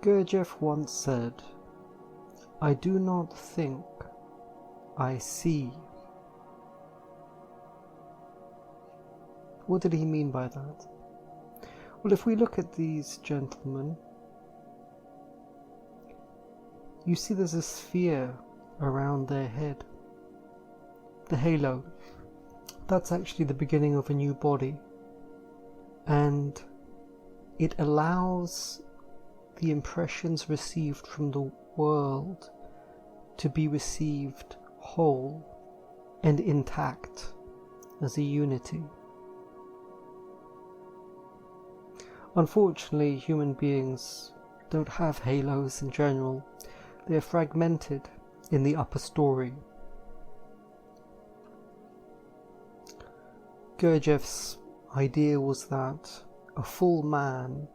Gurdjieff once said, "I do not think, I see." What did he mean by that? Well, if we look at these gentlemen, you see there's a sphere around their head. The halo. That's actually the beginning of a new body. And it allows the impressions received from the world to be received whole and intact as a unity. Unfortunately, human beings don't have halos in general. They are fragmented in the upper story. Gurdjieff's idea was that a full man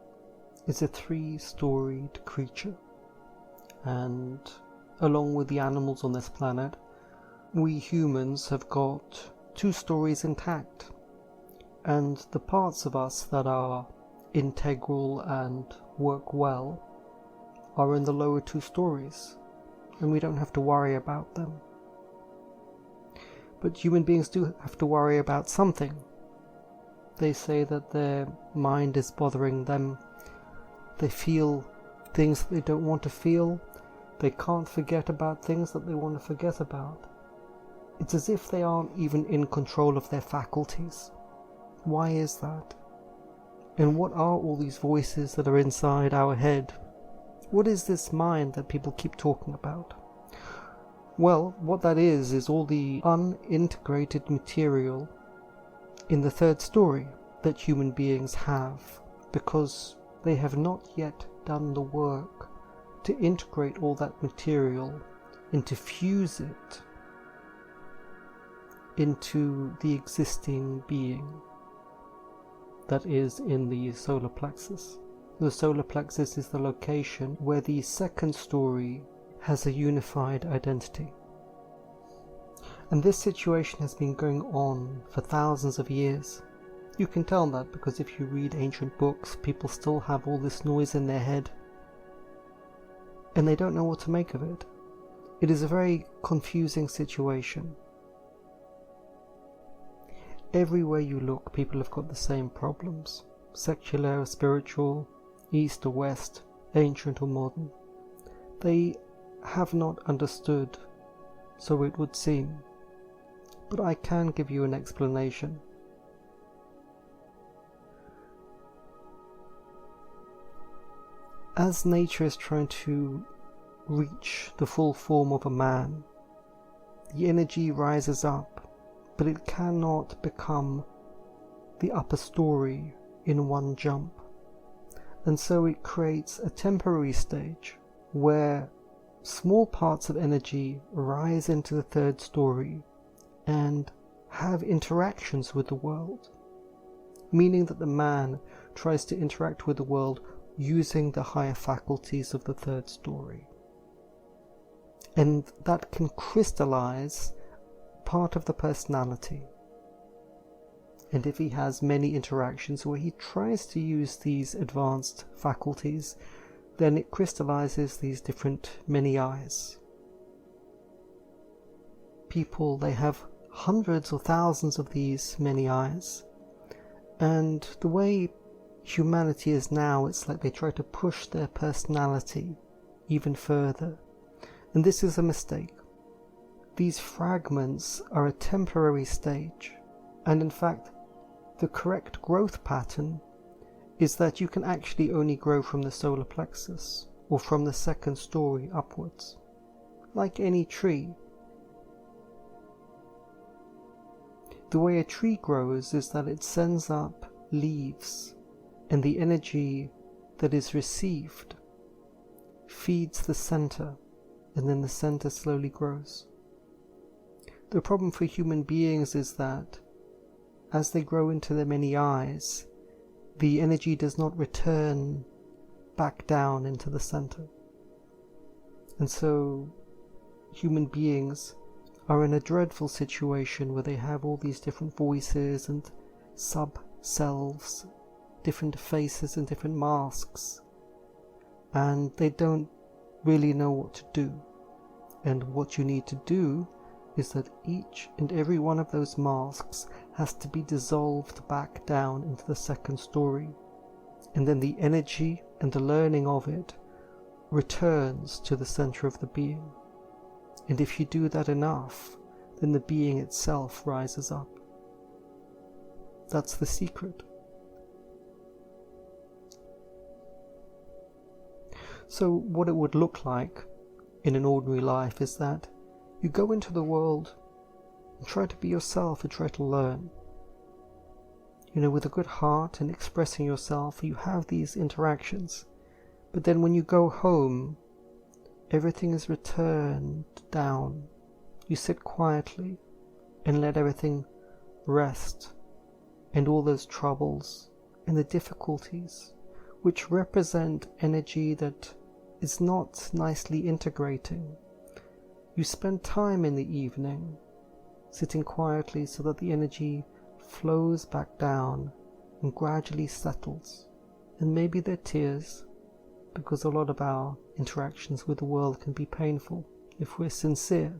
is a 3-storied creature, and along with the animals on this planet, we humans have got 2 stories intact, and the parts of us that are integral and work well are in the lower 2 stories, and we don't have to worry about them. But human beings do have to worry about something. They say that their mind is bothering them. They feel things that they don't want to feel. They can't forget about things that they want to forget about. It's as if they aren't even in control of their faculties. Why is that? And what are all these voices that are inside our head? What is this mind that people keep talking about? Well, what that is all the unintegrated material in the 3rd story that human beings have, because they have not yet done the work to integrate all that material and to fuse it into the existing being that is in the solar plexus. The solar plexus is the location where the 2nd story has a unified identity. And this situation has been going on for thousands of years. You can tell that because if you read ancient books, people still have all this noise in their head, and they don't know what to make of it. It is a very confusing situation. Everywhere you look, people have got the same problems. Secular or spiritual, east or west, ancient or modern. They have not understood, so it would seem. But I can give you an explanation. As nature is trying to reach the full form of a man, the energy rises up, but it cannot become the upper story in one jump. And so it creates a temporary stage where small parts of energy rise into the 3rd story and have interactions with the world, meaning that the man tries to interact with the world using the higher faculties of the 3rd story. And that can crystallize part of the personality. And if he has many interactions where he tries to use these advanced faculties, then it crystallizes these different many eyes. People, they have hundreds or thousands of these many eyes, and the way humanity is now, it's like they try to push their personality even further, and this is a mistake. These fragments are a temporary stage, and in fact the correct growth pattern is that you can actually only grow from the solar plexus or from the 2nd story upwards, like any tree. The way a tree grows is that it sends up leaves, and the energy that is received feeds the center, and then the center slowly grows. The problem for human beings is that as they grow into their many eyes, the energy does not return back down into the center. And so human beings are in a dreadful situation where they have all these different voices and sub-selves, different faces and different masks and they don't really know what to do. And what you need to do is that each and every one of those masks has to be dissolved back down into the second story, and then the energy and the learning of it returns to the center of the being. And if you do that enough, then the being itself rises up. That's the secret. So what it would look like in an ordinary life is that you go into the world and try to be yourself and try to learn. With a good heart and expressing yourself, you have these interactions. But then when you go home, everything is returned down. You sit quietly and let everything rest, and all those troubles and the difficulties, which represent energy that is not nicely integrating. You spend time in the evening sitting quietly so that the energy flows back down and gradually settles. And maybe there are tears, because a lot of our interactions with the world can be painful if we're sincere.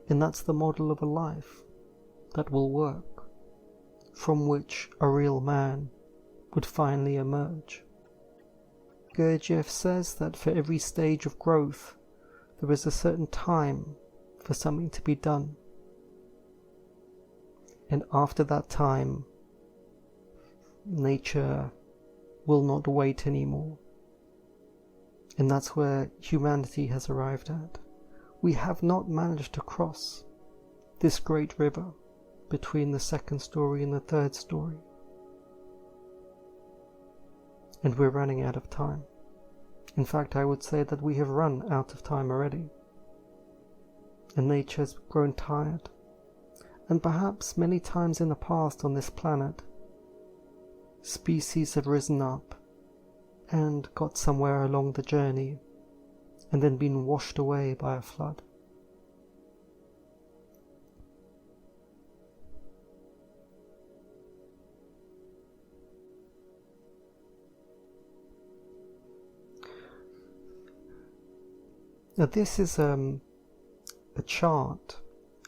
And that's the model of a life that will work, from which a real man would finally emerge. Gurdjieff says that for every stage of growth, there is a certain time for something to be done. And after that time, nature will not wait anymore. And that's where humanity has arrived at. We have not managed to cross this great river between the second story and the third story. And we're running out of time. In fact, I would say that we have run out of time already. And nature has grown tired. And perhaps many times in the past on this planet, species have risen up and got somewhere along the journey and then been washed away by a flood. Now this is a chart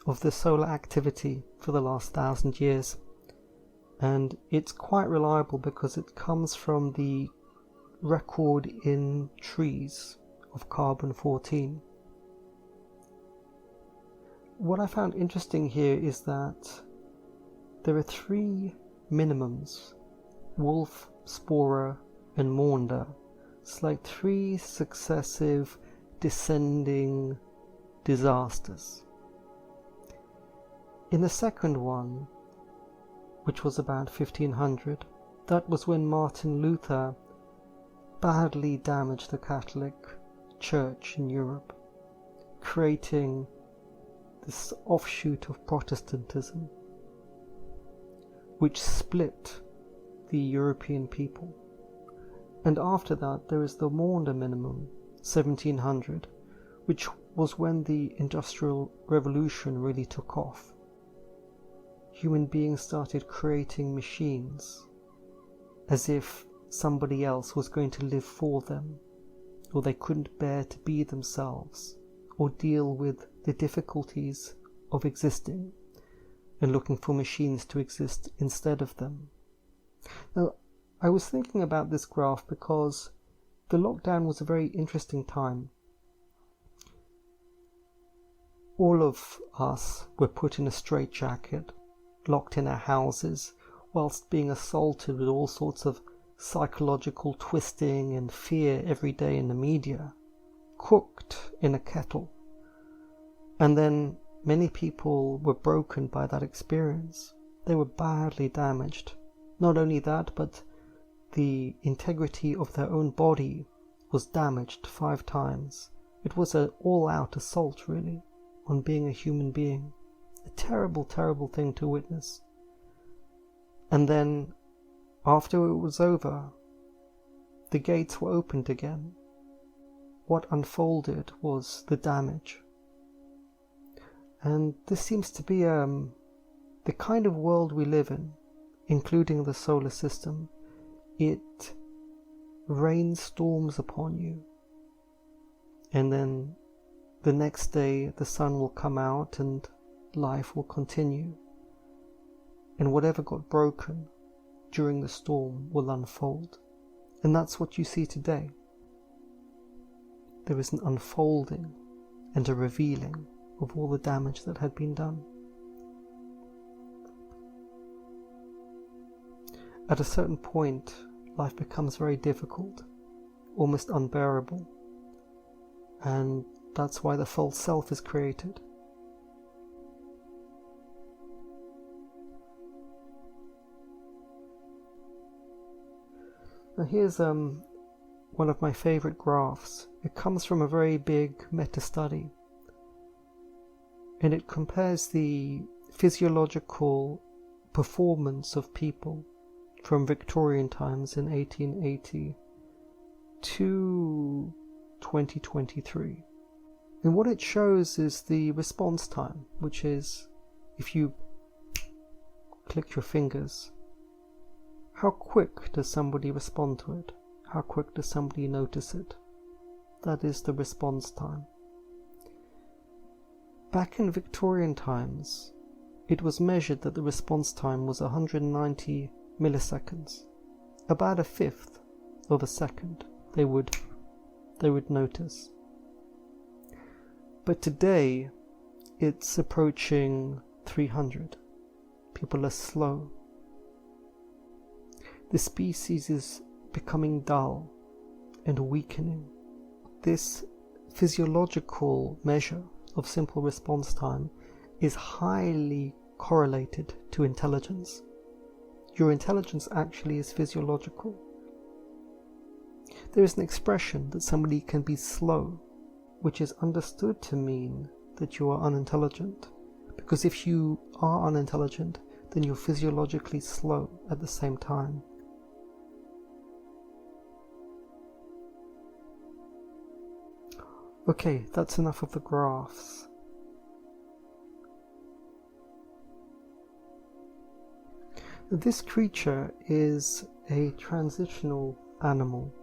of the solar activity for the last 1,000 years, and it's quite reliable because it comes from the record in trees of carbon-14. What I found interesting here is that there are 3 minimums: Wolf, Sporer and Maunder. It's like 3 successive descending disasters. In the second one, which was about 1500, that was when Martin Luther badly damaged the Catholic Church in Europe, creating this offshoot of Protestantism, which split the European people. And after that, there is the Maunder minimum, 1700, which was when the Industrial Revolution really took off. Human beings started creating machines as if somebody else was going to live for them, or they couldn't bear to be themselves or deal with the difficulties of existing, and looking for machines to exist instead of them. Now, I was thinking about this graph because the lockdown was a very interesting time. All of us were put in a straitjacket, locked in our houses, whilst being assaulted with all sorts of psychological twisting and fear every day in the media, cooked in a kettle. And then many people were broken by that experience. They were badly damaged. Not only that, but the integrity of their own body was damaged 5 times. It was an all-out assault, really, on being a human being. A terrible, terrible thing to witness. And then, after it was over, the gates were opened again. What unfolded was the damage. And this seems to be the kind of world we live in, including the solar system. It rain storms upon you, and then the next day the sun will come out and life will continue, and whatever got broken during the storm will unfold. And that's what you see today. There is an unfolding and a revealing of all the damage that had been done. At a certain point, life becomes very difficult, almost unbearable, and that's why the false self is created. Now here's one of my favorite graphs. It comes from a very big meta-study, and it compares the physiological performance of people from Victorian times in 1880 to 2023. And what it shows is the response time, which is, if you click your fingers, how quick does somebody respond to it? How quick does somebody notice it? That is the response time. Back in Victorian times, it was measured that the response time was 190 milliseconds. About a fifth of a second they would notice. But today it's approaching 300. People are slow. The species is becoming dull and weakening. This physiological measure of simple response time is highly correlated to intelligence. Your intelligence actually is physiological. There is an expression that somebody can be slow, which is understood to mean that you are unintelligent. Because if you are unintelligent, then you're physiologically slow at the same time. Okay, that's enough of the graphs. This creature is a transitional animal.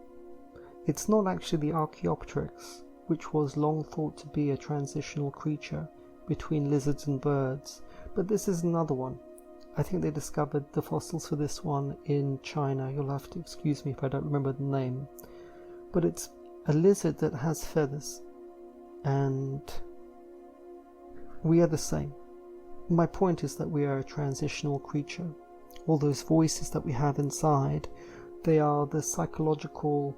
It's not actually the Archaeopteryx, which was long thought to be a transitional creature between lizards and birds, but this is another one. I think they discovered the fossils for this one in China. You'll have to excuse me if I don't remember the name. But it's a lizard that has feathers, and we are the same. My point is that we are a transitional creature. All those voices that we have inside, they are the psychological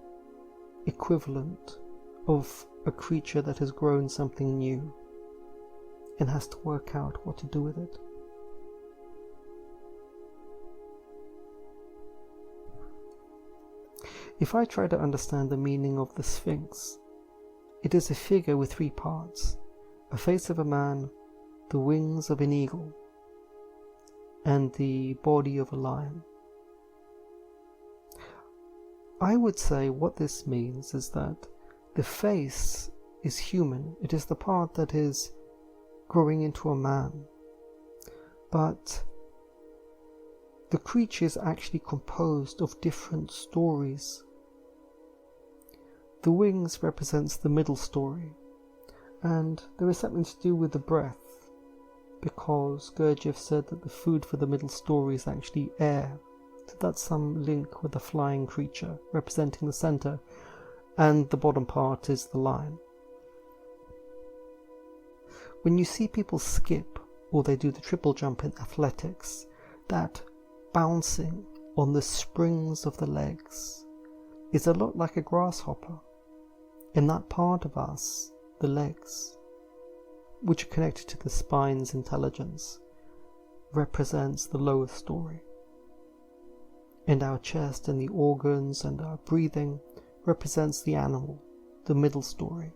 equivalent of a creature that has grown something new and has to work out what to do with it. If I try to understand the meaning of the Sphinx, it is a figure with three parts: a face of a man, the wings of an eagle, and the body of a lion. I would say what this means is that the face is human. It is the part that is growing into a man. But the creature is actually composed of different stories. The wings represents the middle story, and there is something to do with the breath, because Gurdjieff said that the food for the middle story is actually air. So that's some link with the flying creature representing the center, and the bottom part is the lion. When you see people skip, or they do the triple jump in athletics, that bouncing on the springs of the legs is a lot like a grasshopper. In that part of us, the legs, which are connected to the spine's intelligence, represents the lower story. And our chest and the organs and our breathing represents the animal, the middle story,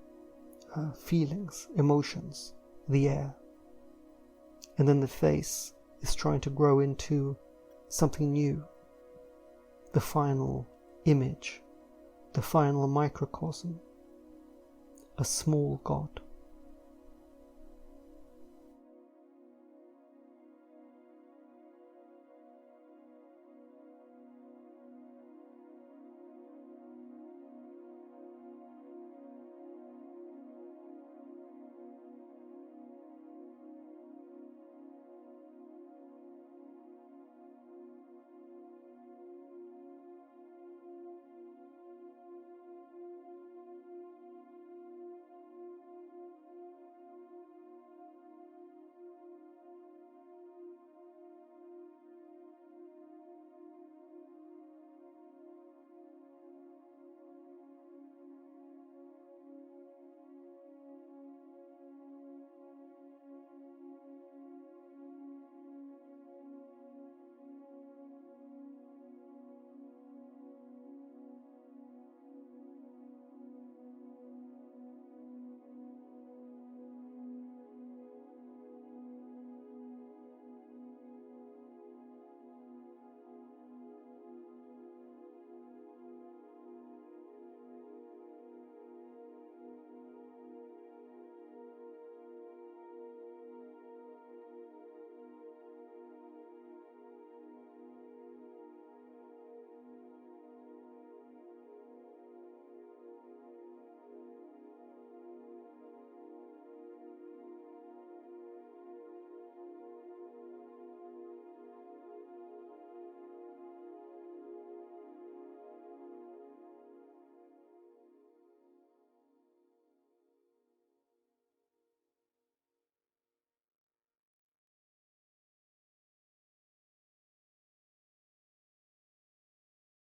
feelings, emotions, the air. And then the face is trying to grow into something new, the final image, the final microcosm, a small God.